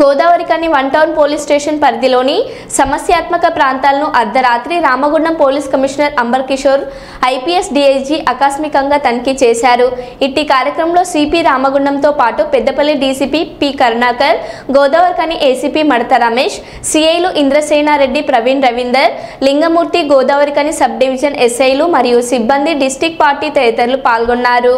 Godavarikhani one town police station పరిధిలోని సమస్యాత్మక ప్రాంతాలను అర్ధరాత్రి Ramagundam police commissioner Amber Kishore IPS DIG ఆకస్మికంగా తనిఖీ చేశారు. ఇట్టి కార్యక్రమంలో సిపి రామగుండంతో పాటు Peddapalli DCP P Karunakar, Godavarikhani ACP Madatha Ramesh, సిఐలు ఇంద్రసేనారెడ్డి, ప్రవీణ్ రవీందర్, లింగమూర్తి, గోదావరికని సబ్ డివిజన్ ఎస్ఐలు మరియు సిబ్బంది, డిస్ట్రిక్ట్ పార్టీ తదితరులు పాల్గొన్నారు.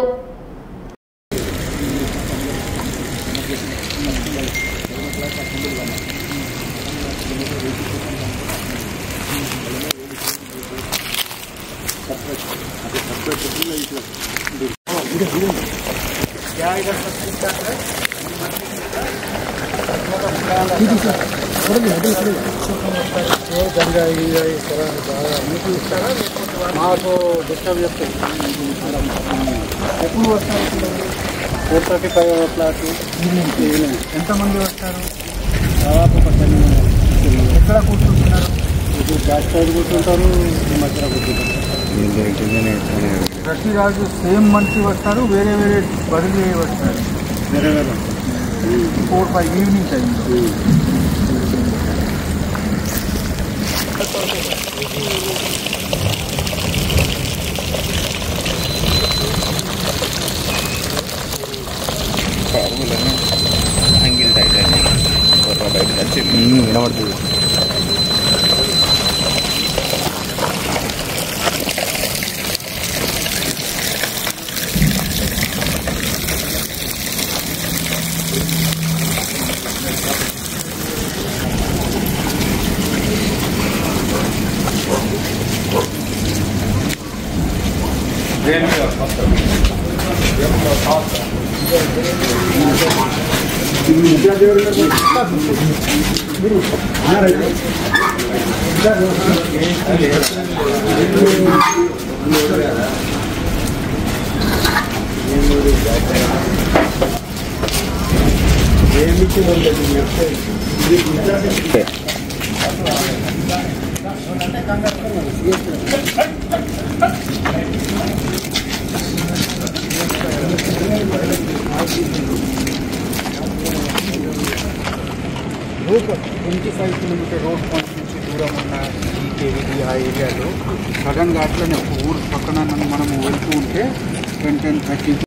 మాకు డిస్టర్బ్ చేస్తుంది. ఎప్పుడు వస్తారు? 4:35 o'clock ఈవినింగ్. ఎంతమంది వస్తారు? దాదాపు 10 మంది. ఎక్కడ కూర్చుంటున్నారు? ఇప్పుడు బ్యాక్ సైడ్ కూర్చుంటారు, మధ్యలో కూర్చుంటారు. ప్రతిరాజు సేమ్ మనిషి వస్తారు, వేరే వేరే బదిలీ వస్తారు. వేరే వేరే 4-5 ఈవినింగ్ టైం. యాంగిల్ టైట్ అండి, బయటకు వచ్చి వినబడుతుంది. రోడ్ 25 కిలోమీటర్ రోడ్ పాయింట్ నుంచి దూరం ఉన్న ఈకేవిడి ఆ ఏరియాలో సడన్గా అట్లనే ఒక ఊరు పక్కన మనం వెళ్తూ ఉంటే 10-30